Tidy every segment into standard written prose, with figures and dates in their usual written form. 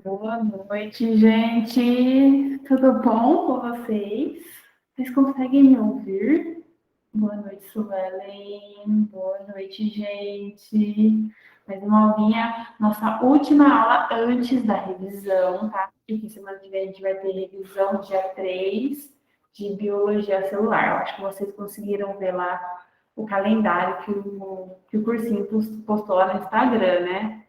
Boa noite, gente. Tudo bom com vocês? Vocês conseguem me ouvir? Boa noite, Suelen. Boa noite, gente. Mais uma aulinha, nossa última aula antes da revisão, tá? Porque semana que vem a gente vai ter revisão dia 3 de Biologia Celular. Eu acho que vocês conseguiram ver lá o calendário que o cursinho postou lá no Instagram, né?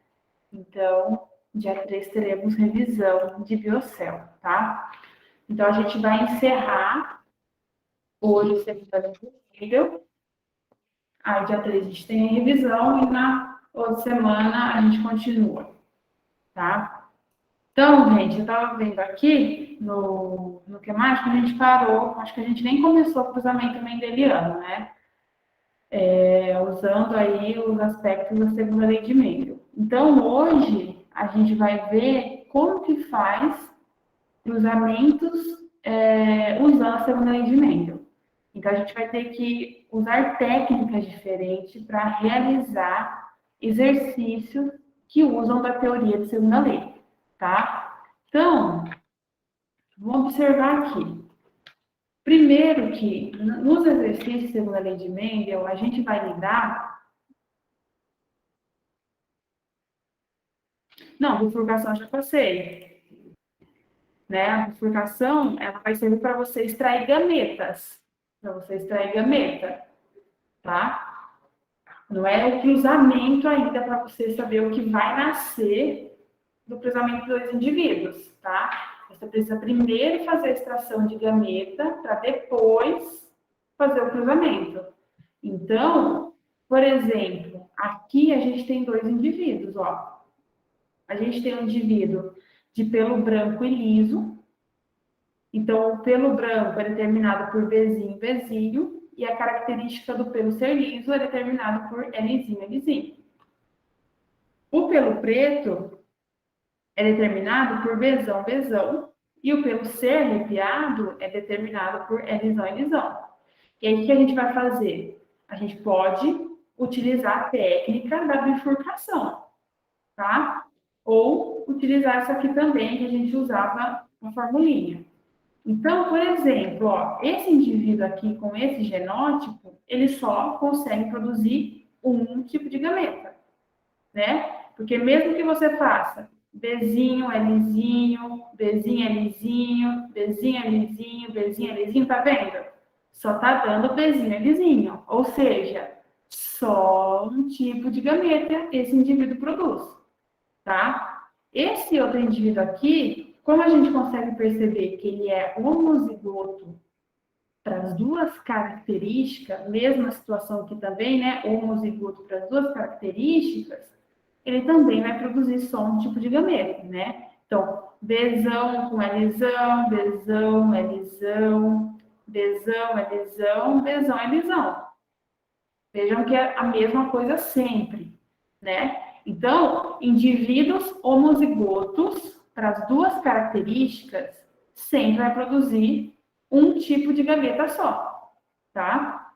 Então, dia 3 teremos revisão de Biocel, tá? Então, a gente vai encerrar hoje o seminário possível. Aí, dia 3 a gente tem a revisão e na outra semana a gente continua, tá? Então, gente, eu estava vendo aqui no que mais que a gente parou, acho que a gente nem começou o cruzamento mendeliano, né? Usando aí os aspectos da segunda lei de Mendel. Então, hoje, a gente vai ver como que faz cruzamentos usando a segunda lei de Mendel. Então, a gente vai ter que usar técnicas diferentes para realizar exercícios que usam da teoria de segunda lei, tá? Então, vamos observar aqui. Primeiro que, nos exercícios de segunda lei de Mendel, a gente vai lidar... Não, bifurcação eu já passei. Né? A bifurcação, ela vai servir para você extrair gametas. Para você extrair gameta, tá? Não é o cruzamento ainda para você saber o que vai nascer do cruzamento dos indivíduos, tá? Você precisa primeiro fazer a extração de gameta para depois fazer o cruzamento. Então, por exemplo, aqui a gente tem dois indivíduos, ó. A gente tem um indivíduo de pelo branco e liso. Então, o pelo branco é determinado por Bzinho, Bzinho, e a característica do pelo ser liso é determinada por Lzinho, Lzinho. O pelo preto é determinado por Bzão, Bzão, e o pelo ser arrepiado é determinado por Lzão, Lzão. E aí, o que a gente vai fazer? A gente pode utilizar a técnica da bifurcação, tá? Ou utilizar essa aqui também, que a gente usava na formulinha. Então, por exemplo, ó, esse indivíduo aqui com esse genótipo, ele só consegue produzir um tipo de gameta, né? Porque mesmo que você faça Bzinho, Lzinho, Bzinho, Lzinho, Bzinho, Lzinho, Bzinho, Lzinho, tá vendo? Só tá dando Bzinho, Lzinho. Ou seja, só um tipo de gameta esse indivíduo produz, tá? Esse outro indivíduo aqui, como a gente consegue perceber que ele é homozigoto para as duas características, mesma situação aqui também, né? Homozigoto para as duas características, ele também vai produzir só um tipo de gameta, né? Então, Bzão com Lzão, Bzão, Lzão, Bzão, Lzão, Bzão, Lzão. Vejam que é a mesma coisa sempre, né? Então, indivíduos homozigotos, para as duas características, sempre vai produzir um tipo de gameta só, tá?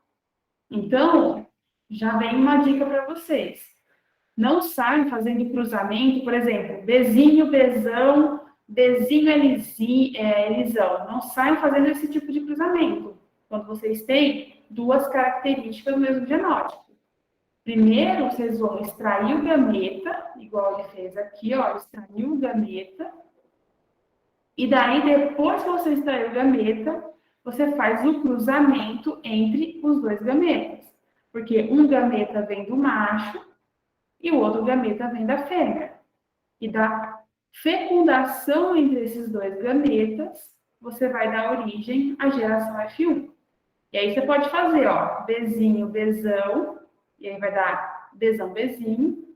Então, já vem uma dica para vocês. Não saiam fazendo cruzamento, por exemplo, Bzinho, Bzão, Bzinho, Lzão. Não saiam fazendo esse tipo de cruzamento, quando vocês têm duas características do mesmo genótipo. Primeiro, vocês vão extrair o gameta, igual ele fez aqui, ó, extraiu o gameta. E daí, depois que você extrair o gameta, você faz o cruzamento entre os dois gametas. Porque um gameta vem do macho e o outro gameta vem da fêmea. E da fecundação entre esses dois gametas, você vai dar origem à geração F1. E aí você pode fazer, ó, Bzinho, Bzão, e aí vai dar Bzão, Bzinho,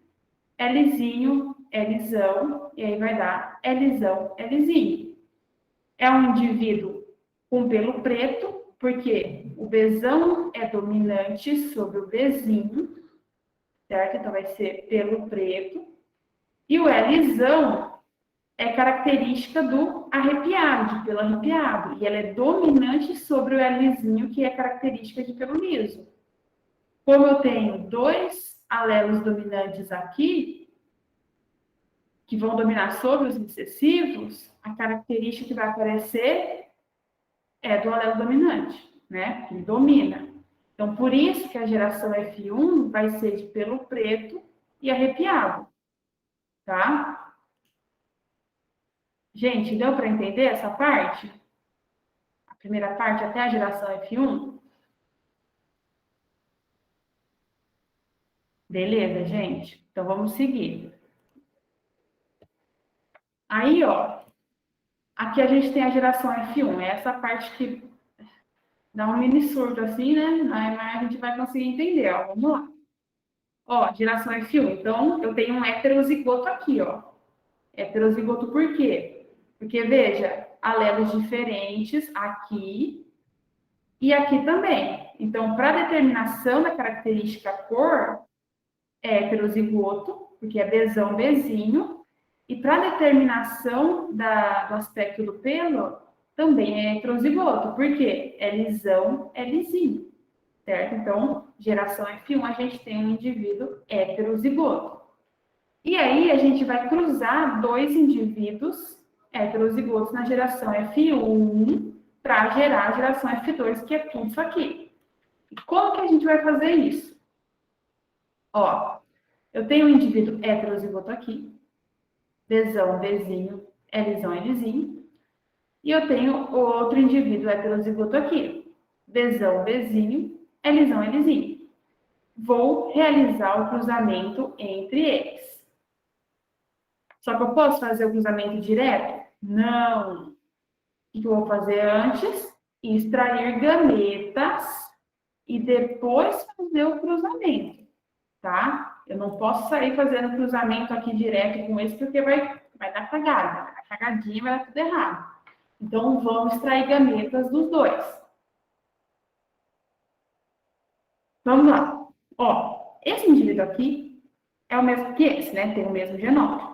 Lzinho, Lzão, e aí vai dar Lzão, Lzinho. É um indivíduo com pelo preto, porque o Bzão é dominante sobre o Bzinho, certo? Então vai ser pelo preto. E o Lzão é característica do arrepiado, de pelo arrepiado. E ela é dominante sobre o Lzinho, que é característica de pelo liso. Como eu tenho dois alelos dominantes aqui, que vão dominar sobre os recessivos, a característica que vai aparecer é do alelo dominante, né? Que domina. Então, por isso que a geração F1 vai ser de pelo preto e arrepiado, tá? Gente, deu para entender essa parte? A primeira parte até a geração F1? Beleza, gente? Então, vamos seguir. Aí, ó, aqui a gente tem a geração F1, é essa parte que dá um mini surto assim, né? Mas a gente vai conseguir entender, ó. Vamos lá. Ó, geração F1. Então, eu tenho um heterozigoto aqui, ó. Heterozigoto por quê? Porque, veja, alelos diferentes aqui e aqui também. Então, para determinação da característica cor, é heterozigoto, porque é Bzão, Bzinho. E para determinação do aspecto do pelo, também é heterozigoto, porque é Lzão, é Lzinho, certo? Então, geração F1, a gente tem um indivíduo heterozigoto. E aí, a gente vai cruzar dois indivíduos heterozigotos na geração F1 para gerar a geração F2, que é tudo isso aqui. E como que a gente vai fazer isso? Ó, eu tenho um indivíduo heterozigoto aqui, Bzão, Bzinho, Lzão, Lzinho. E eu tenho outro indivíduo heterozigoto aqui, Bzão, Bzinho, Lzão, Lzinho. Vou realizar o cruzamento entre eles. Só que eu posso fazer o cruzamento direto? Não. O que eu vou fazer antes? Extrair gametas e depois fazer o cruzamento, tá? Eu não posso sair fazendo cruzamento aqui direto com esse, porque vai dar cagada, vai dar cagadinha, vai dar tudo errado. Então, vamos extrair gametas dos dois. Vamos lá. Ó, esse indivíduo aqui é o mesmo que esse, né? Tem o mesmo genótipo.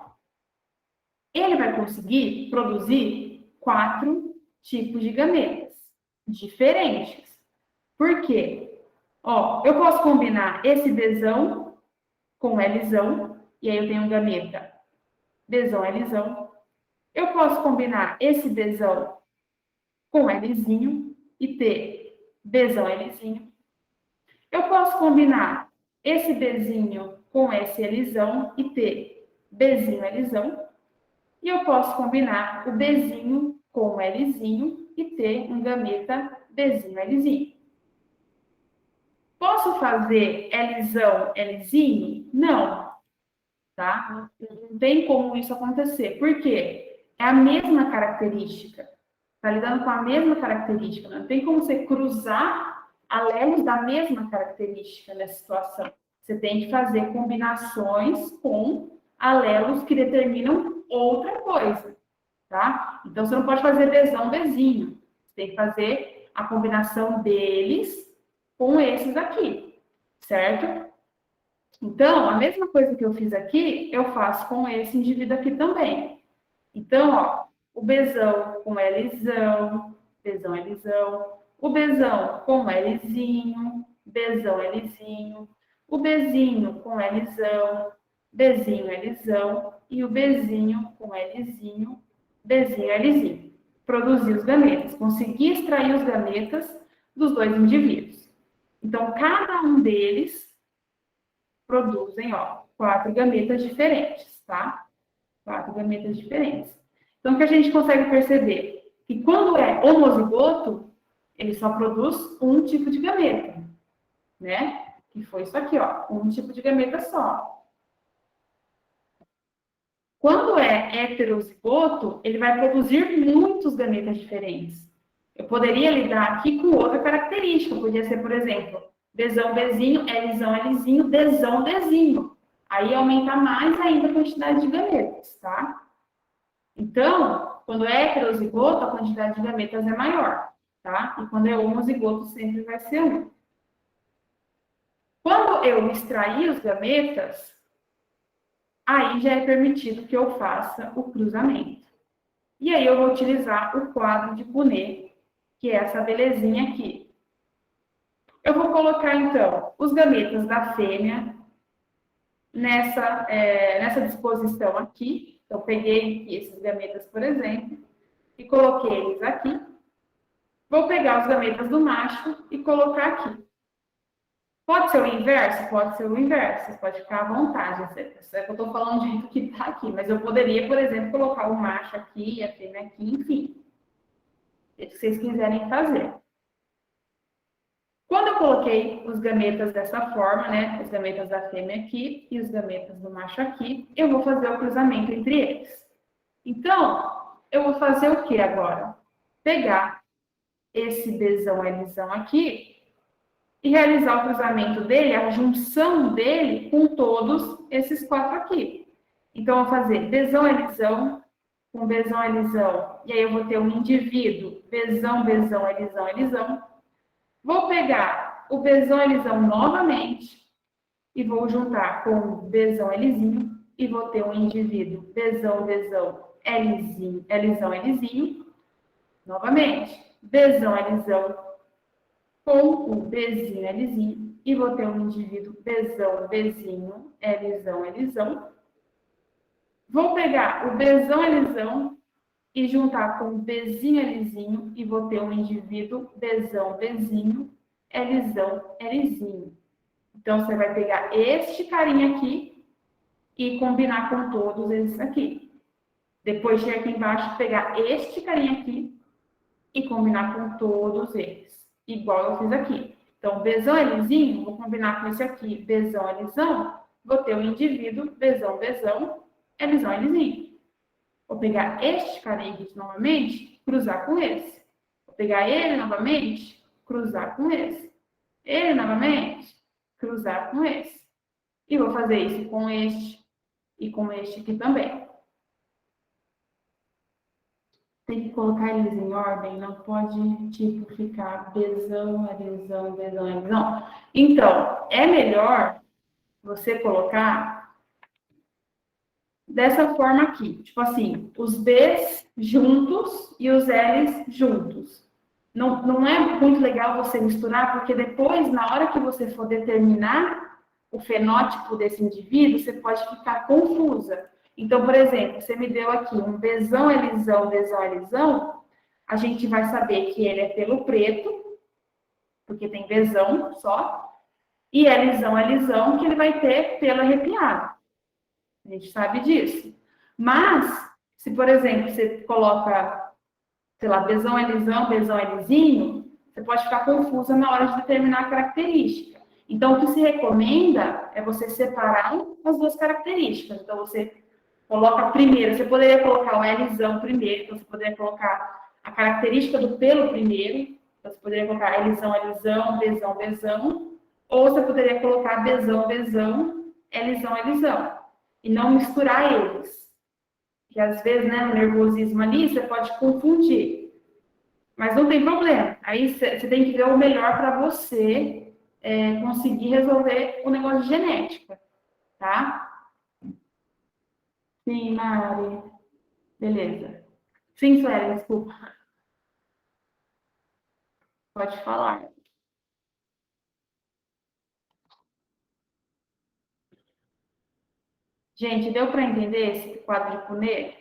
Ele vai conseguir produzir 4 tipos de gametas diferentes. Por quê? Ó, eu posso combinar esse Bzão com Lzão, e aí eu tenho um gameta Bzão, Lzão. Eu posso combinar esse Bzão com Lzinho e ter Bzão, Lzinho. Eu posso combinar esse Bzinho com esse Lzão e ter Bzinho, Lzão. E eu posso combinar o Bzinho com o Lzinho e ter um gameta Bzinho, Lzinho. Posso fazer Lzão, Lzinho? Não, tá? Não tem como isso acontecer. Por quê? É a mesma característica. Está lidando com a mesma característica. Não tem como você cruzar alelos da mesma característica nessa situação. Você tem que fazer combinações com alelos que determinam outra coisa, tá? Então, você não pode fazer Bzão, Bzinho. Você tem que fazer a combinação deles com esses aqui, certo? Então, a mesma coisa que eu fiz aqui, eu faço com esse indivíduo aqui também. Então, ó, o Bzão com Lzão, Bzão, Lzão. O Bzão com Lzinho, Bzão, Lzinho. O Bzinho com Lzão, Bzinho, Lzão. E o Bzinho com Lzinho, Bzinho, Lzinho. Produzir os gametas. Conseguir extrair os gametas dos dois indivíduos. Então, cada um deles produzem, ó, 4 gametas diferentes, tá? 4 gametas diferentes. Então, o que a gente consegue perceber? Que quando é homozigoto, ele só produz um tipo de gameta, né? Que foi isso aqui, ó, um tipo de gameta só. Quando é heterozigoto, ele vai produzir muitos gametas diferentes. Eu poderia lidar aqui com outra característica, podia ser, por exemplo, Bzão, Bzinho, Lzão, Lzinho, Dzão, Dzinho. Aí aumenta mais ainda a quantidade de gametas, tá? Então, quando é heterozigoto, a quantidade de gametas é maior, tá? E quando é homozigoto, sempre vai ser 1. Quando eu extrair os gametas, aí já é permitido que eu faça o cruzamento. E aí eu vou utilizar o quadro de Punnett, que é essa belezinha aqui. Eu vou colocar, então, os gametas da fêmea nessa disposição aqui. Então, peguei aqui esses gametas, por exemplo, e coloquei eles aqui. Vou pegar os gametas do macho e colocar aqui. Pode ser o inverso? Pode ser o inverso. Você pode ficar à vontade. É que eu estou falando do jeito que está aqui. Mas eu poderia, por exemplo, colocar o macho aqui, a fêmea aqui, enfim. O que vocês quiserem fazer. Quando eu coloquei os gametas dessa forma, né, os gametas da fêmea aqui e os gametas do macho aqui, eu vou fazer o cruzamento entre eles. Então, eu vou fazer o que agora? Pegar esse Bzão Lzão aqui e realizar o cruzamento dele, a junção dele com todos esses quatro aqui. Então, eu vou fazer Bzão Lzão com Bzão Lzão, e aí eu vou ter um indivíduo Bzão Lzão Lzão. Vou pegar o Bzão Lzão novamente e vou juntar com o Bzão Lzinho e vou ter um indivíduo Bzão Lzinho, Lzinho. Novamente, Bzão Lzão com o Bzinho Lzinho e vou ter um indivíduo Bzão Lzão. Vou pegar o Bzão Lzão e juntar com o Bzinho Lzinho e vou ter um indivíduo Bzão Lzinho. Então, você vai pegar este carinha aqui e combinar com todos esses aqui. Depois, chega aqui embaixo, pegar este carinha aqui e combinar com todos eles, igual eu fiz aqui. Então, Bzão Lzinho, vou combinar com esse aqui, Bzão Lzão, vou ter um indivíduo Bzão Lzinho. Vou pegar este carinha aqui novamente, cruzar com esse. Vou pegar ele novamente, cruzar com esse. Ele novamente, cruzar com esse. E vou fazer isso com este e com este aqui também. Tem que colocar eles em ordem, não pode, tipo, ficar Bzão Lzão. Então, é melhor você colocar dessa forma aqui, tipo assim, os Bs juntos e os Ls juntos. Não é muito legal você misturar, porque depois, na hora que você for determinar o fenótipo desse indivíduo, você pode ficar confusa. Então, por exemplo, você me deu aqui um Bzão Lzão, a gente vai saber que ele é pelo preto, porque tem Bzão só, e Lzão, que ele vai ter pelo arrepiado. A gente sabe disso. Mas, se, por exemplo, você coloca, sei lá, Bzão Lzinho, você pode ficar confusa na hora de determinar a característica. Então, o que se recomenda é você separar as duas características. Então, você coloca primeiro, você poderia colocar o Lzão primeiro, então você poderia colocar a característica do pelo primeiro, então você poderia colocar Lzão, Bzão, ou você poderia colocar Bzão, Lzão. E não misturar eles. Porque às vezes, né, no nervosismo ali, você pode confundir. Mas não tem problema. Aí você tem que ver o melhor para você conseguir resolver o negócio de genética. Tá? Sim, Mari. Beleza. Sim, Sueli, desculpa. Pode falar. Gente, deu para entender esse quadro de Punnett?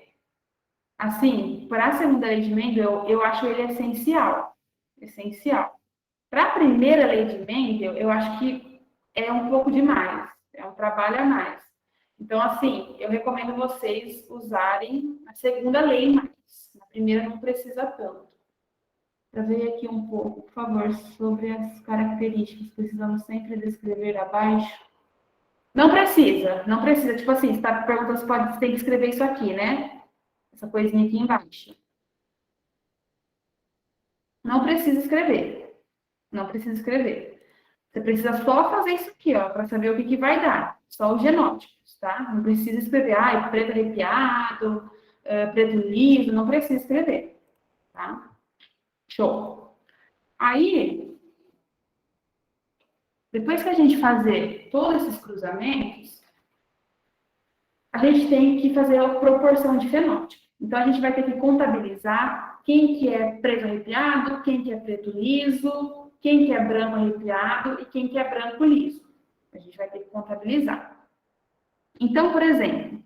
Assim, para a segunda lei de Mendel, eu acho ele essencial. Essencial. Para a primeira lei de Mendel, eu acho que é um pouco demais. É um trabalho a mais. Então, assim, eu recomendo vocês usarem a segunda lei mais. Na primeira não precisa tanto. Para ver aqui um pouco, por favor, sobre as características. Precisamos sempre descrever abaixo. Não precisa. Tipo assim, você está perguntando se você tem que escrever isso aqui, né? Essa coisinha aqui embaixo. Não precisa escrever. Você precisa só fazer isso aqui, ó, para saber o que vai dar. Só os genótipos, tá? Não precisa escrever, preto arrepiado, preto liso, não precisa escrever, tá? Show. Aí, depois que a gente fazer todos esses cruzamentos, a gente tem que fazer a proporção de fenótipo. Então, a gente vai ter que contabilizar quem que é preto arrepiado, quem que é preto liso, quem que é branco arrepiado e quem que é branco liso. A gente vai ter que contabilizar. Então, por exemplo,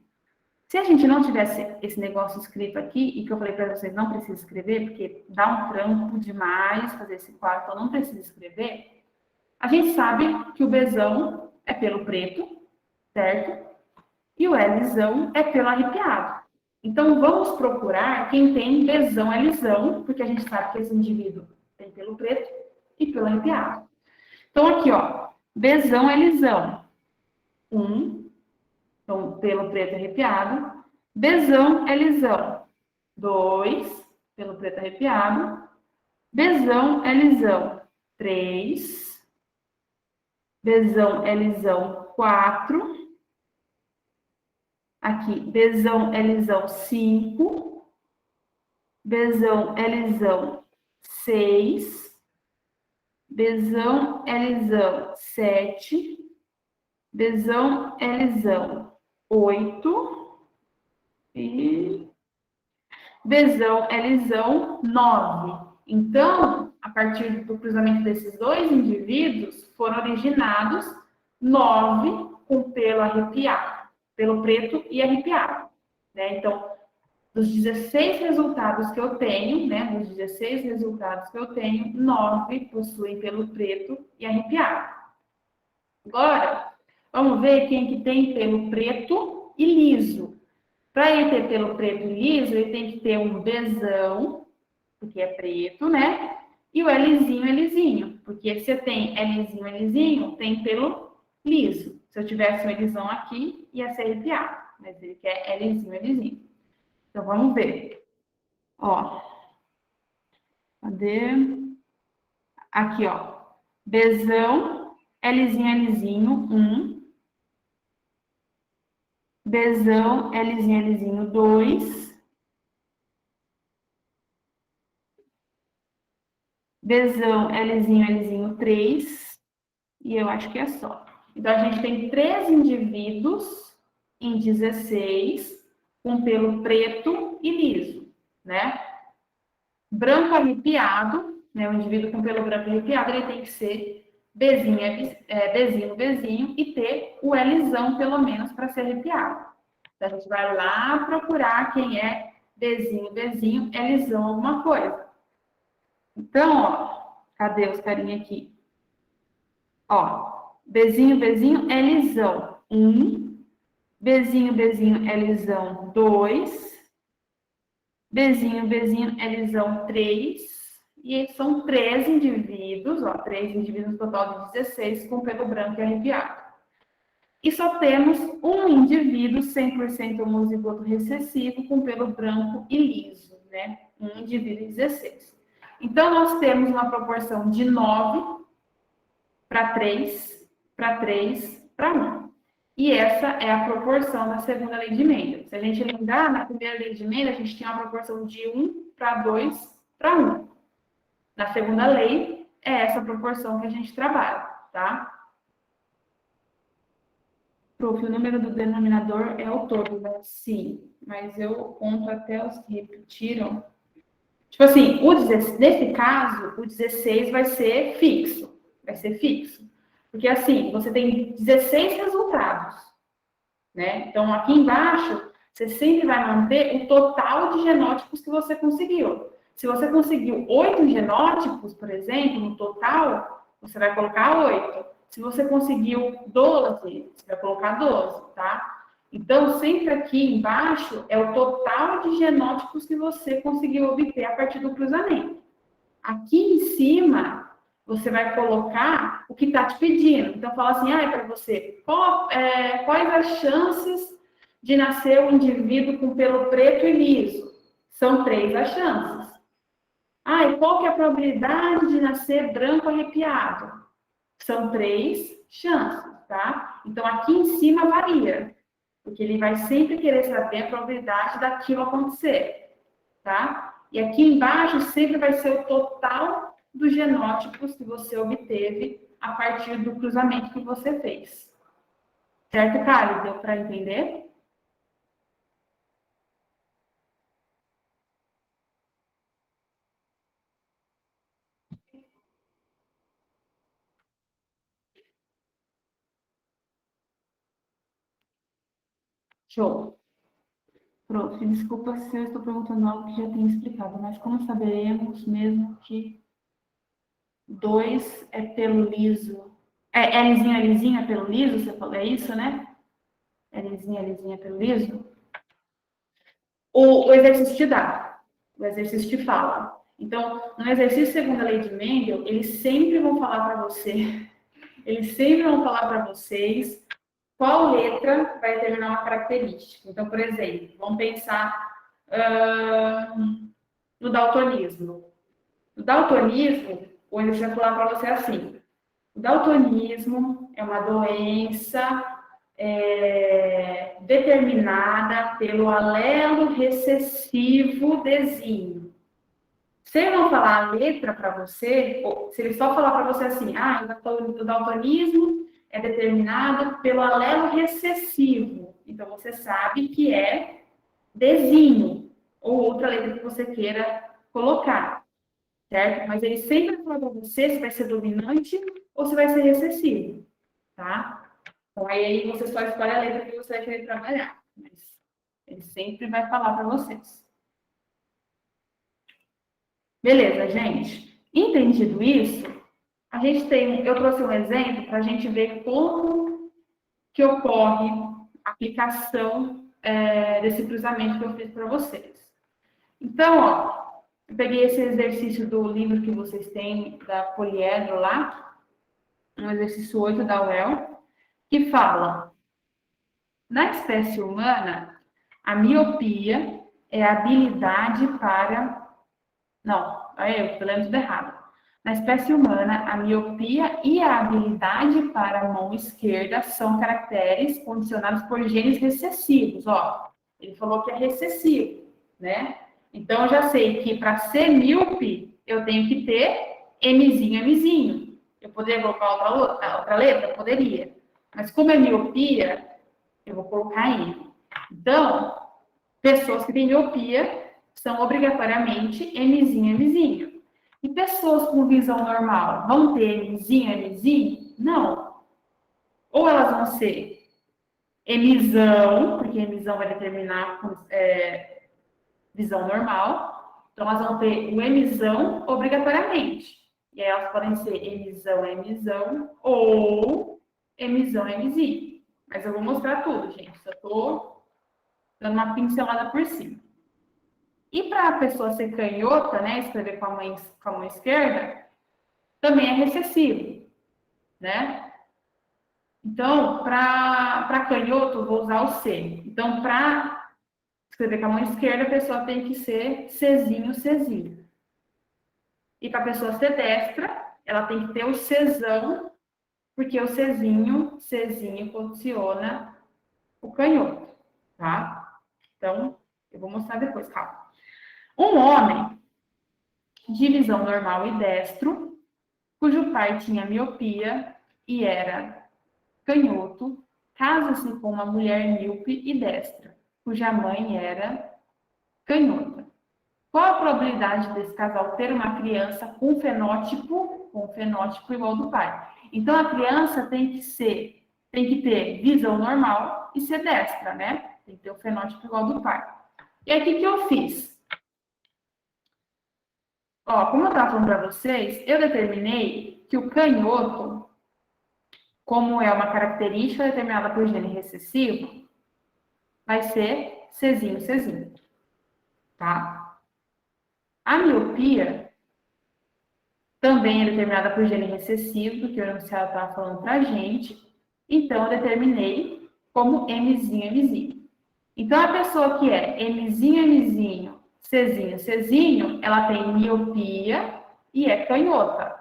se a gente não tivesse esse negócio escrito aqui, e que eu falei para vocês, não precisa escrever, porque dá um trampo demais fazer esse quadro, então não precisa escrever, a gente sabe que o Bzão é pelo preto, certo? E o Lzão é pelo arrepiado. Então, vamos procurar quem tem Bzão, Lzão, porque a gente sabe que esse indivíduo tem pelo preto e pelo arrepiado. Então, aqui, ó, Bzão, Lzão. 1, então, pelo preto arrepiado. Bzão, Lzão. 2, pelo preto arrepiado. Bzão, Lzão. 3. Bzão, Lzão. 4. Aqui, Bzão, Lzão. 5. Bzão, Lzão. 6. Bzão, Lzão. 7. Bzão, Lzão. 8. E Bzão, Lzão, 9. Então, a partir do cruzamento desses dois indivíduos, foram originados 9 com pelo arrepiado, pelo preto e arrepiado. Né? Então, dos 16 resultados que eu tenho, né, dos 16 resultados que eu tenho, 9 possuem pelo preto e arrepiado. Agora, vamos ver quem que tem pelo preto e liso. Para ele ter pelo preto e liso, ele tem que ter um Bzão, porque é preto, né? E o Lzinho, Lzinho, porque se você tem Lzinho, Lzinho, tem pelo liso. Se eu tivesse um Lzão aqui, ia ser arrepiado, mas ele quer Lzinho, Lzinho. Então, vamos ver. Ó, cadê? Aqui, ó. Bzão, Lzinho, Lzinho, 1. Bzão, Lzinho, Lzinho, 2. Bzão, Lzinho, Lzinho, 3. E eu acho que é só. Então, a gente tem 3 indivíduos em 16 com pelo preto e liso, né? Branco arrepiado, né? O indivíduo com pelo branco arrepiado, ele tem que ser Bzinho, Bzinho, Bzinho e ter o Lzão, pelo menos, para ser arrepiado. Então, a gente vai lá procurar quem é Bzinho, Bzinho, Lzão, alguma coisa. Então, ó, cadê os carinha aqui? Ó, Bzinho, Bzinho, Lzão, 1. Bzinho, Bzinho, Lzão, 2. Bzinho, Bzinho, Lzão, 3. E são 3 indivíduos, ó, 3 indivíduos no total de 16 com pelo branco e arrepiado. E só temos um indivíduo 100% homozigoto recessivo com pelo branco e liso, né? Um indivíduo em 16. Então, nós temos uma proporção de 9 para 3, para 3, para 1. E essa é a proporção da segunda lei de Mendel. Se a gente lembrar, na primeira lei de Mendel, a gente tinha uma proporção de 1 para 2 para 1. Na segunda lei, é essa proporção que a gente trabalha, tá? Prof, o número do denominador é o todo, né? Sim, mas eu conto até os que repetiram. Tipo assim, nesse caso, o 16 vai ser fixo. Vai ser fixo. Porque assim, você tem 16 resultados, né? Então, aqui embaixo, você sempre vai manter o total de genótipos que você conseguiu. Se você conseguiu 8 genótipos, por exemplo, no total, você vai colocar 8. Se você conseguiu 12, você vai colocar 12, tá? Então, sempre aqui embaixo é o total de genótipos que você conseguiu obter a partir do cruzamento. Aqui em cima, você vai colocar o que está te pedindo. Então, fala assim, para você, quais as chances de nascer um indivíduo com pelo preto e liso? São 3 as chances. E qual que é a probabilidade de nascer branco arrepiado? São 3 chances, tá? Então, aqui em cima varia, porque ele vai sempre querer saber a probabilidade daquilo acontecer, tá? E aqui embaixo sempre vai ser o total dos genótipos que você obteve a partir do cruzamento que você fez. Certo, Kali? Deu para entender? Show. Prof, desculpa se eu estou perguntando algo que já tenho explicado, mas como saberemos mesmo que 2 é pelo liso? É lisinho é pelo liso? Você falou, é isso, né? É lisinho é pelo liso? O exercício te dá. O exercício te fala. Então, no exercício segundo a lei de Mendel, eles sempre vão falar para você, eles sempre vão falar para vocês qual letra vai determinar uma característica. Então, por exemplo, vamos pensar no daltonismo. No daltonismo, o exercício vai falar para você assim: o daltonismo é uma doença determinada pelo alelo recessivo Dzinho. Se ele não falar a letra para você, ou se ele só falar para você assim, o daltonismo é determinado pelo alelo recessivo, então você sabe que é Dzinho, ou outra letra que você queira colocar, certo? Mas ele sempre vai falar para você se vai ser dominante ou se vai ser recessivo, tá? Então, aí você só escolhe a letra que você vai querer trabalhar. Mas ele sempre vai falar para vocês. Beleza, gente? Entendido isso, eu trouxe um exemplo para a gente ver como que ocorre a aplicação desse cruzamento que eu fiz para vocês. Então, ó, eu peguei esse exercício do livro que vocês têm, da Poliedro lá, um exercício 8 da UEL, que fala: na espécie humana, a miopia é a habilidade para... Não, eu estou lendo tudo errado. Na espécie humana, a miopia e a habilidade para a mão esquerda são caracteres condicionados por genes recessivos. Ó, ele falou que é recessivo, né? Então, eu já sei que para ser míope, eu tenho que ter Mzinho. Eu poderia colocar outra letra? Poderia. Mas como é miopia, eu vou colocar M. Então, pessoas que têm miopia são obrigatoriamente Mzinho. E pessoas com visão normal vão ter Mzinho? Não. Ou elas vão ser Mzão, porque Mzão vai determinar visão normal. Então, elas vão ter o Mzão obrigatoriamente. E aí elas podem ser Mzão ou Mzinho. Mas eu vou mostrar tudo, gente. Só estou dando uma pincelada por cima. E para a pessoa ser canhota, né, escrever com a mão esquerda, também é recessivo, né? Então, para canhoto, eu vou usar o C. Então, para escrever com a mão esquerda, a pessoa tem que ser Czinho. E para a pessoa ser destra, ela tem que ter o Czão, porque o Czinho posiciona o canhoto, tá? Então, eu vou mostrar depois, calma. Um homem de visão normal e destro, cujo pai tinha miopia e era canhoto, casa-se com uma mulher míope e destra, cuja mãe era canhota. Qual a probabilidade desse casal ter uma criança com fenótipo igual ao do pai? Então, a criança tem que ter visão normal e ser destra, né? Tem que ter o fenótipo igual ao do pai. E aí, o que eu fiz? Ó, como eu estava falando para vocês, eu determinei que o canhoto, como é uma característica determinada por gene recessivo, vai ser Czinho, tá? A miopia também é determinada por gene recessivo, que o enunciado estava falando para a gente, então eu determinei como Mzinho. Então, a pessoa que é Mzinho, Czinho, ela tem miopia e é canhota,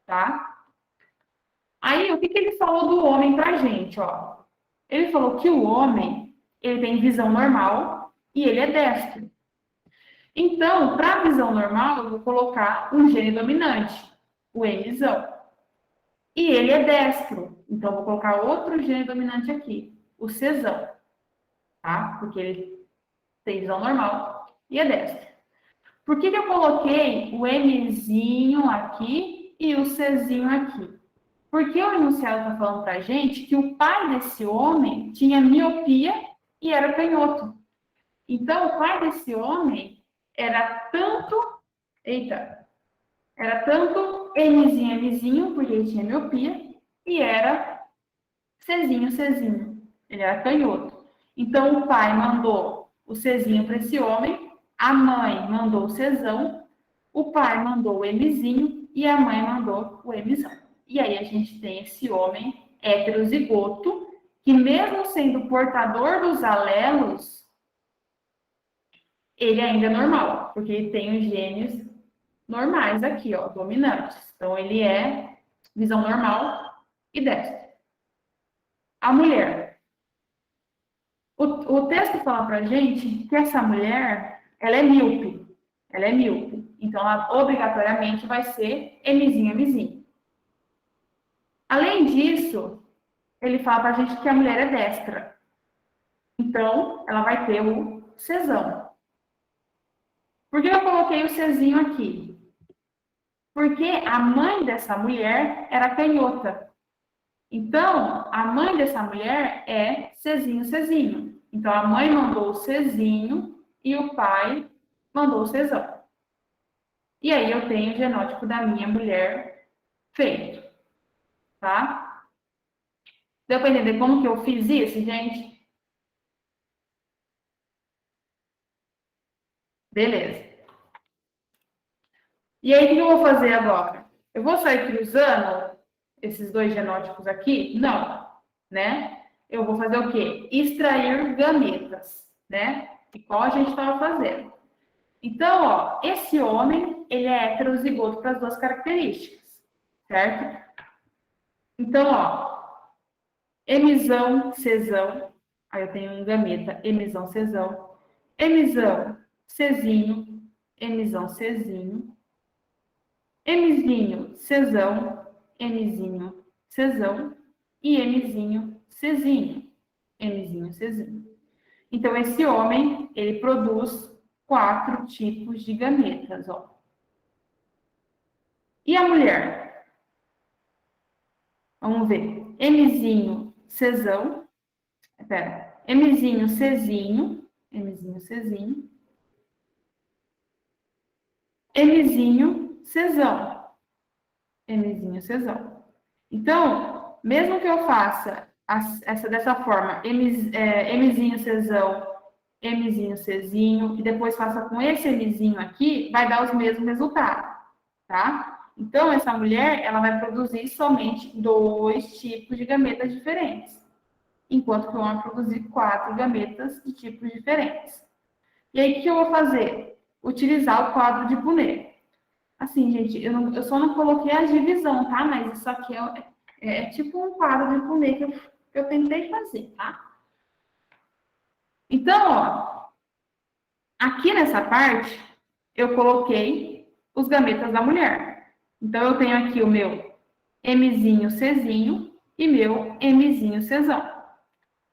tá? Aí, o que ele falou do homem pra gente, ó? Ele falou que o homem, ele tem visão normal e ele é destro. Então, para visão normal, eu vou colocar um gene dominante, o Mzão. E ele é destro, então vou colocar outro gene dominante aqui, o Czão, tá? Porque ele tem visão normal e é destro. Por que eu coloquei o Mzinho aqui e o Czinho aqui? Porque o enunciado está falando para a gente que o pai desse homem tinha miopia e era canhoto. Então, o pai desse homem era tanto, era tanto Mzinho, Mzinho, porque ele tinha miopia, e era Czinho, Czinho. Ele era canhoto. Então, o pai mandou o Czinho para esse homem, a mãe mandou o Czão, o pai mandou o Mzinho e a mãe mandou o Mzão. E aí a gente tem esse homem heterozigoto, que mesmo sendo portador dos alelos, ele ainda é normal, porque ele tem os gênios normais aqui, ó, dominantes. Então, ele é visão normal e destra. A mulher. O texto fala pra gente que essa mulher, ela é míope. Ela é míope. Então, ela obrigatoriamente vai ser Mzinho, Mzinho. Além disso, ele fala pra gente que a mulher é destra. Então, ela vai ter o Czão. Por que eu coloquei o Czinho aqui? Porque a mãe dessa mulher era canhota. Então, a mãe dessa mulher é Czinho, Czinho. Então, a mãe mandou o Czinho e o pai mandou o Czão. E aí eu tenho o genótipo da minha mulher feito, tá? Deu para entender como que eu fiz isso, gente? Beleza. E aí, o que eu vou fazer agora? Eu vou sair cruzando esses dois genótipos aqui? Não, né? Eu vou fazer o quê? Extrair gametas, né? Igual a gente estava fazendo. Então, ó, esse homem, ele é heterozigoto para as duas características, certo? Então, ó, Mzão, Czão, aí eu tenho um gameta, Mzão, Czão, Mzão, Czinho, Mzão, Czinho, Mzinho, Czão, Mzinho, Czão e Mzinho, Czinho, Mzinho, Czinho. Então, esse homem, ele produz 4 tipos de gametas, ó. E a mulher? Vamos ver. Mzinho, Czão, Mzinho, Czinho, Mzinho, Czinho, Mzinho, Czão, Mzinho, Czão. Então, mesmo que eu faça essa dessa forma, Mzinho, Czão, Mzinho, Czinho, e depois faça com esse Mzinho aqui, vai dar os mesmos resultados, tá? Então, essa mulher, ela vai produzir somente 2 tipos de gametas diferentes, enquanto que o homem vai produzir 4 gametas de tipos diferentes. E aí, o que eu vou fazer? Utilizar o quadro de Punnett. Assim, gente, eu só não coloquei a divisão, tá? Mas isso aqui é tipo um quadro de Punnett que eu tentei fazer, tá? Então, ó, aqui nessa parte, eu coloquei os gametas da mulher. Então, eu tenho aqui o meu Mzinho, Czinho e meu Mzinho, Czão.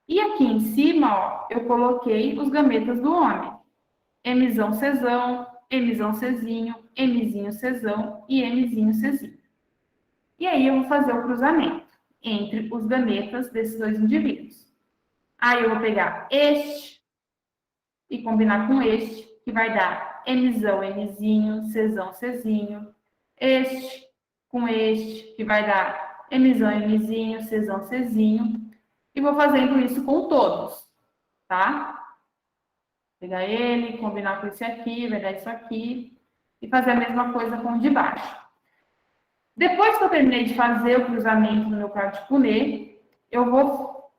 E aqui em cima, ó, eu coloquei os gametas do homem. Mzão, Czão, Mzão, Czinho, Mzinho, Czão e Mzinho, Czinho. E aí eu vou fazer o cruzamento entre os gametas desses dois indivíduos. Aí eu vou pegar este e combinar com este, que vai dar Mzão, Mzinho, Czão, Czinho. Este com este, que vai dar Mzão, Mzinho, Czão, Czinho. E vou fazendo isso com todos, tá? Pegar ele, combinar com esse aqui, vai dar isso aqui. E fazer a mesma coisa com o de baixo. Depois que eu terminei de fazer o cruzamento no meu quadro de Punnett, eu vou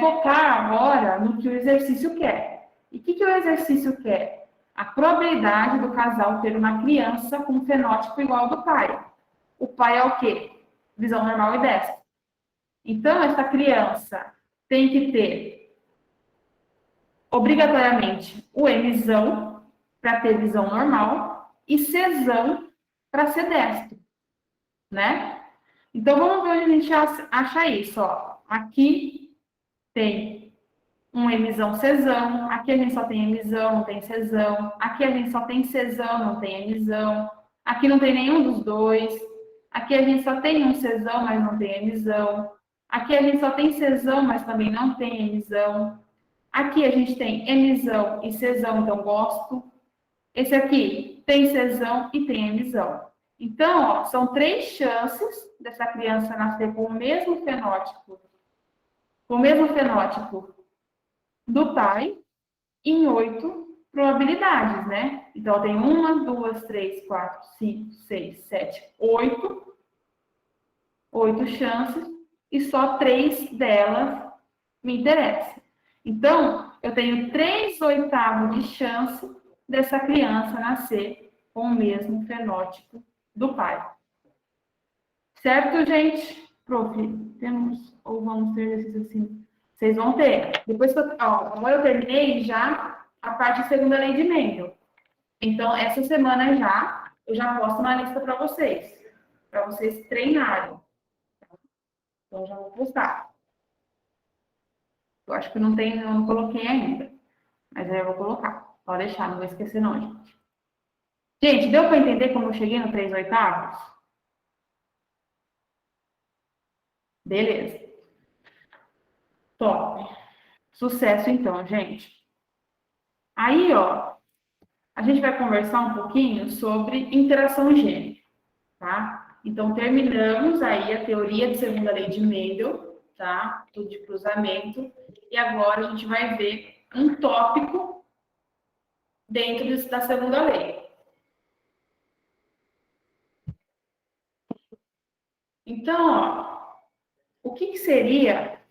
focar agora no que o exercício quer. E o que o exercício quer? A probabilidade do casal ter uma criança com um fenótipo igual ao do pai. O pai é o quê? Visão normal e destra. Então, essa criança tem que ter, obrigatoriamente, o Mzão para ter visão normal e Czão para ser destro, né? Então, vamos ver onde a gente acha isso, ó. Aqui tem um Mzão, Czão, aqui a gente só tem Mzão, não tem Czão, aqui a gente só tem Czão, não tem Mzão, aqui não tem nenhum dos dois, aqui a gente só tem um Czão, mas não tem Mzão, aqui a gente só tem Czão, mas também não tem Mzão, Aqui a gente tem emisão e cesão, então gosto. Esse aqui tem cesão e tem emisão. Então, ó, são 3 chances dessa criança nascer com o mesmo fenótipo do pai, em 8 probabilidades, né? Então, tem 1, 2, 3, 4, 5, 6, 7, 8 chances, e só 3 delas me interessam. Então, eu tenho 3/8 de chance dessa criança nascer com o mesmo fenótipo do pai. Certo, gente? Prof, temos ou vamos ter exercícios assim? Vocês vão ter. Depois que agora eu terminei já a parte de segunda lei de Mendel. Então, essa semana já, eu já posto uma lista para vocês treinarem. Então, já vou postar. Eu acho que não coloquei ainda. Mas aí eu vou colocar. Pode deixar, não vou esquecer não, gente. Gente, deu para entender como eu cheguei no 3/8? Beleza. Top. Sucesso então, gente. Aí, ó, a gente vai conversar um pouquinho sobre interação gênica, tá? Então, terminamos aí a teoria de segunda lei de Mendel, tá? Tudo de cruzamento. E agora a gente vai ver um tópico dentro da segunda lei. Então, ó, o que seria,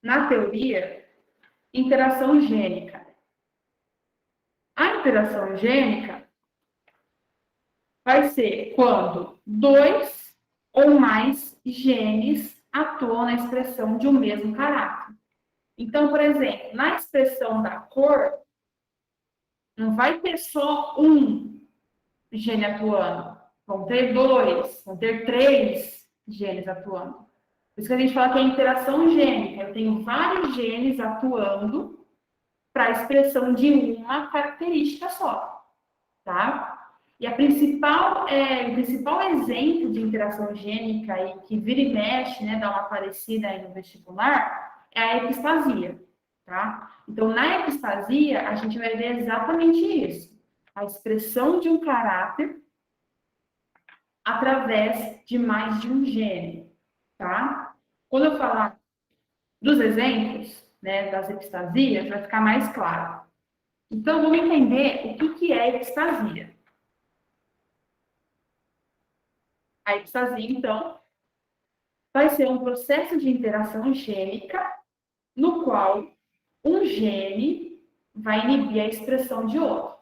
na teoria, interação gênica? A interação gênica vai ser quando 2 ou mais genes atuam na expressão de um mesmo caráter. Então, por exemplo, na expressão da cor, não vai ter só um gene atuando. Vão ter 2, vão ter 3 genes atuando. Por isso que a gente fala que é interação gênica. Eu tenho vários genes atuando para a expressão de uma característica só, tá? E o principal exemplo de interação gênica aí, que vira e mexe, né, dá uma parecida aí no vestibular, é a epistasia, tá? Então, na epistasia, a gente vai ver exatamente isso. A expressão de um caráter através de mais de um gene, tá? Quando eu falar dos exemplos, né, das epistasias, vai ficar mais claro. Então, vamos entender o que é epistasia. A epistasia, então, vai ser um processo de interação gênica no qual um gene vai inibir a expressão de outro.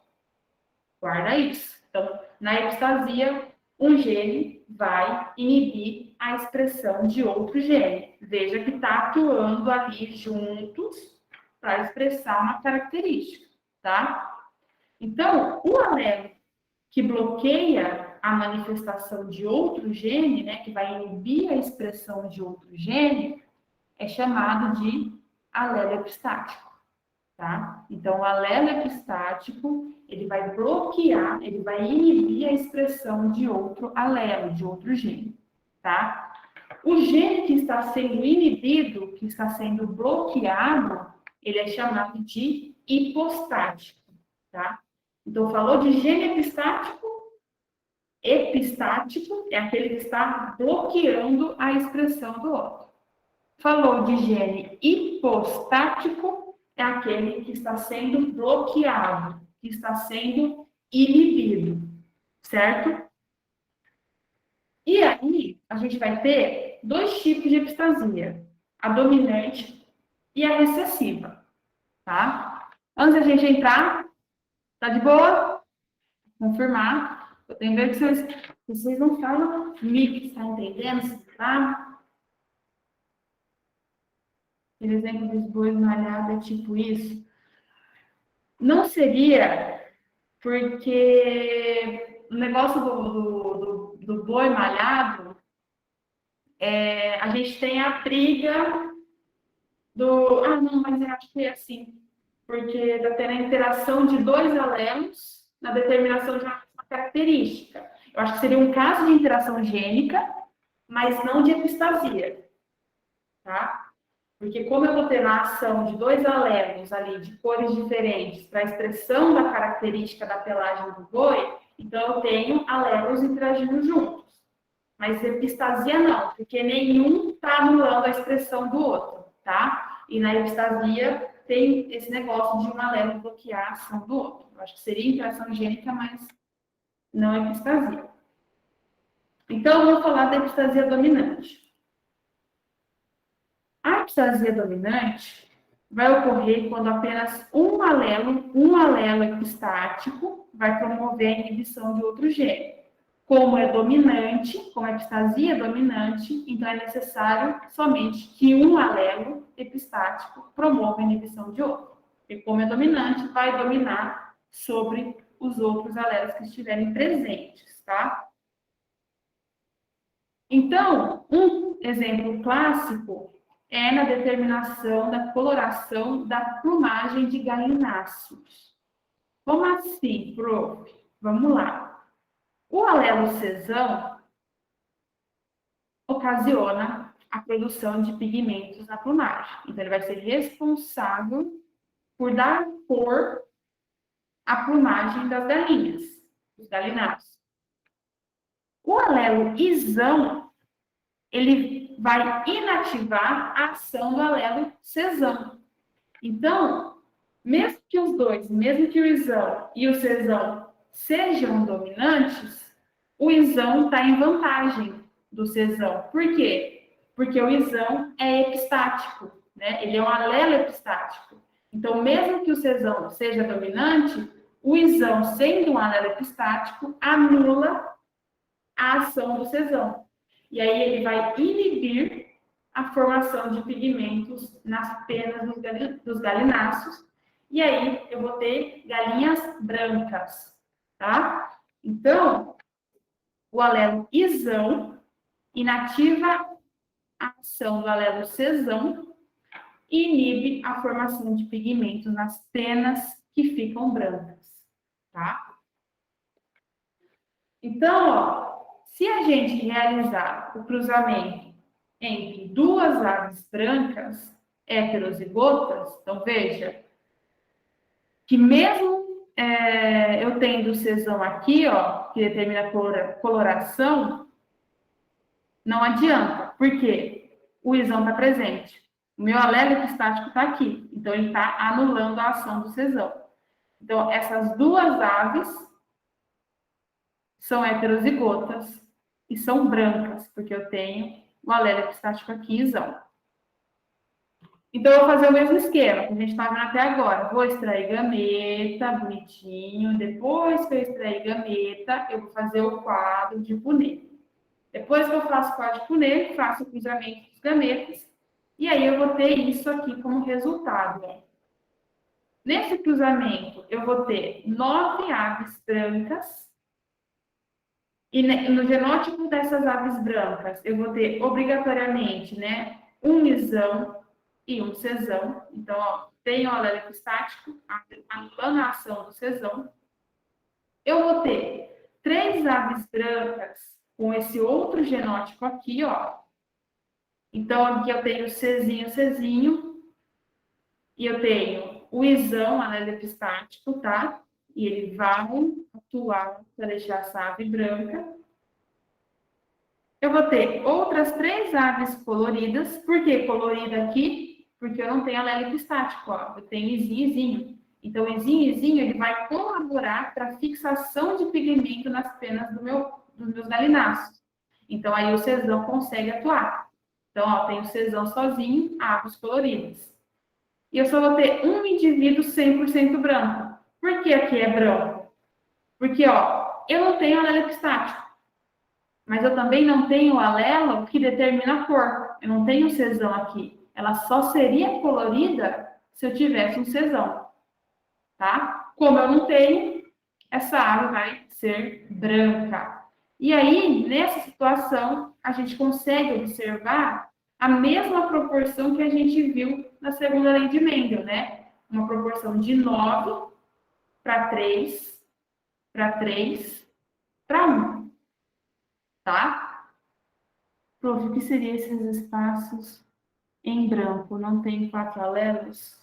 Guarda isso. Então, na epistasia, um gene vai inibir a expressão de outro gene. Veja que está atuando ali juntos para expressar uma característica, tá? Então, o alelo que bloqueia a manifestação de outro gene, né, que vai inibir a expressão de outro gene, é chamado de alelo epistático, tá? Então, o alelo epistático, ele vai bloquear, ele vai inibir a expressão de outro alelo, de outro gene, tá? O gene que está sendo inibido, que está sendo bloqueado, ele é chamado de hipostático, tá? Então, falou de gene epistático é aquele que está bloqueando a expressão do outro. Falou de gene hipostático, é aquele que está sendo bloqueado, que está sendo inibido, certo? E aí, a gente vai ter 2 tipos de epistasia, a dominante e a recessiva, tá? Antes da gente entrar, tá de boa? Confirmar. Eu tenho que ver que vocês não falam comigo, está entendendo? Tá? Aquele exemplo dos bois malhados é tipo isso. Não seria porque o negócio do boi malhado, a gente tem a briga do... Ah, não, mas eu acho que é assim. Porque está tendo a interação de 2 alelos na determinação de uma característica. Eu acho que seria um caso de interação gênica, mas não de epistasia, tá? Porque como eu vou ter uma ação de dois alelos ali, de cores diferentes, para a expressão da característica da pelagem do boi, então eu tenho alelos interagindo juntos. Mas epistasia não, porque nenhum está anulando a expressão do outro, tá? E na epistasia tem esse negócio de um alelo bloquear a ação do outro. Eu acho que seria interação gênica, mas não epistasia. Então, eu vou falar da epistasia dominante. A epistasia dominante vai ocorrer quando apenas um alelo epistático, vai promover a inibição de outro gene. Como é dominante, como a epistasia é dominante, então é necessário somente que um alelo epistático promova a inibição de outro. E como é dominante, vai dominar sobre os outros alelos que estiverem presentes, tá? Então, um exemplo clássico é na determinação da coloração da plumagem de galináceos. Como assim, prof? Vamos lá. O alelo cesão ocasiona a produção de pigmentos na plumagem. Então, ele vai ser responsável por dar cor à plumagem das galinhas, dos galináceos. O alelo isão, ele vai inativar a ação do alelo cesão. Então, mesmo que os dois, mesmo que o isão e o cesão sejam dominantes, o isão está em vantagem do cesão. Por quê? Porque o isão é epistático, né? Ele é um alelo epistático. Então, mesmo que o cesão seja dominante, o isão, sendo um alelo epistático, anula a ação do cesão. E aí ele vai inibir a formação de pigmentos nas penas dos galináceos. E aí eu vou ter galinhas brancas, tá? Então, o alelo isão inativa a ação do alelo cesão e inibe a formação de pigmentos nas penas que ficam brancas, tá? Então, ó, se a gente realizar o cruzamento entre duas aves brancas heterozigotas, então veja que mesmo eu tendo o cesão aqui, ó, que determina a coloração, não adianta. Por quê? O isão está presente. O meu alelo epistático está aqui. Então, ele está anulando a ação do cesão. Então, essas duas aves são heterozigotas e são brancas, porque eu tenho o alelo epistático aqui, isão. Então, eu vou fazer o mesmo esquema que a gente está vendo até agora. Vou extrair gameta, bonitinho. Depois que eu extrair gameta, eu vou fazer o quadro de punê. Depois que eu faço o quadro de punê, faço o cruzamento dos gametas. E aí eu vou ter isso aqui como resultado. Nesse cruzamento, eu vou ter 9 aves brancas. E no genótipo dessas aves brancas, eu vou ter obrigatoriamente, né, um isão e um cesão. Então, ó, tem o alelo epistático, anulando a ação do cesão. Eu vou ter 3 aves brancas com esse outro genótipo aqui, ó. Então, aqui eu tenho Czinho, Czinho, e eu tenho o isão, alelo epistático, tá? E ele vai atuar para deixar essa ave branca. Eu vou ter outras 3 aves coloridas. Por que colorida aqui? Porque eu não tenho alelo epistático, ó. Eu tenho izinho, izinho. Então, o izinho, izinho, ele vai colaborar para a fixação de pigmento nas penas dos meus galináceos. Então, aí o cesão consegue atuar. Então, ó, tem o cesão sozinho, aves coloridas. E eu só vou ter um indivíduo 100% branco. Por que aqui é branco? Porque, ó, eu não tenho alelo epistático. Mas eu também não tenho o alelo que determina a cor. Eu não tenho cesão aqui. Ela só seria colorida se eu tivesse um cesão, tá? Como eu não tenho, essa ave vai ser branca. E aí, nessa situação, a gente consegue observar a mesma proporção que a gente viu na segunda lei de Mendel, né? Uma proporção de 9 para 3, para 3, para 1. Tá? Prof, o que seriam esses espaços? em branco não tem 4 alelos?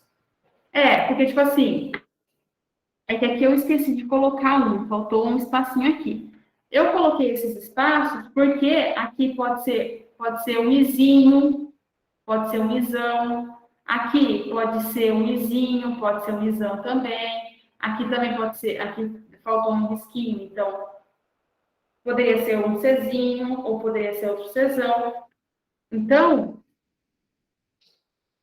Porque, tipo assim, é que aqui eu esqueci de colocar um, faltou um espacinho aqui. Eu coloquei esses espaços porque aqui pode ser um izinho, pode ser um isão. Aqui pode ser um izinho, pode ser um isão também. Aqui também pode ser, aqui faltou um risquinho, então poderia ser um Czinho ou poderia ser outro Czão. Então,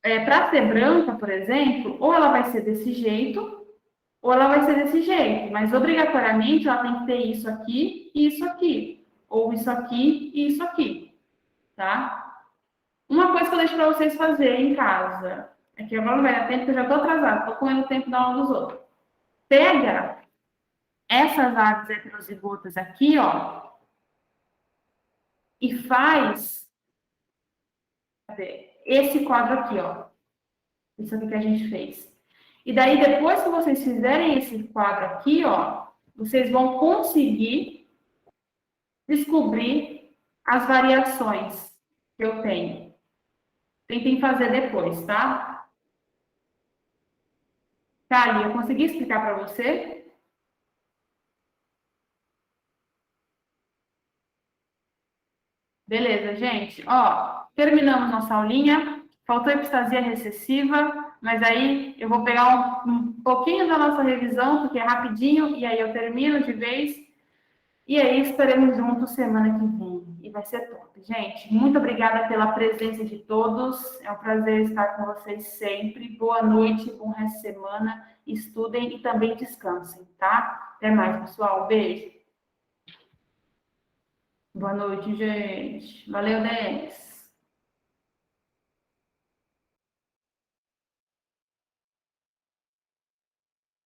para ser branca, por exemplo, ou ela vai ser desse jeito, ou ela vai ser desse jeito, mas obrigatoriamente ela tem que ter isso aqui e isso aqui, ou isso aqui e isso aqui, tá? Uma coisa que eu deixo para vocês fazerem em casa, é que agora não vai dar tempo, porque eu já estou atrasada, estou comendo tempo da aula dos outros. Pega essas aves heterozigotas aqui, ó, e faz esse quadro aqui, ó. Isso aqui que a gente fez. E daí, depois que vocês fizerem esse quadro aqui, ó, vocês vão conseguir descobrir as variações que eu tenho. Tentem fazer depois, tá? Kali, eu consegui explicar para você? Beleza, gente. Ó, terminamos nossa aulinha. Faltou epistasia recessiva, mas aí eu vou pegar um pouquinho da nossa revisão, porque é rapidinho, e aí eu termino de vez. E aí estaremos juntos semana que vem. E vai ser top. Gente, muito obrigada pela presença de todos. É um prazer estar com vocês sempre. Boa noite, bom resto de semana. Estudem e também descansem, tá? Até mais, pessoal. Beijo. Boa noite, gente. Valeu, Denis.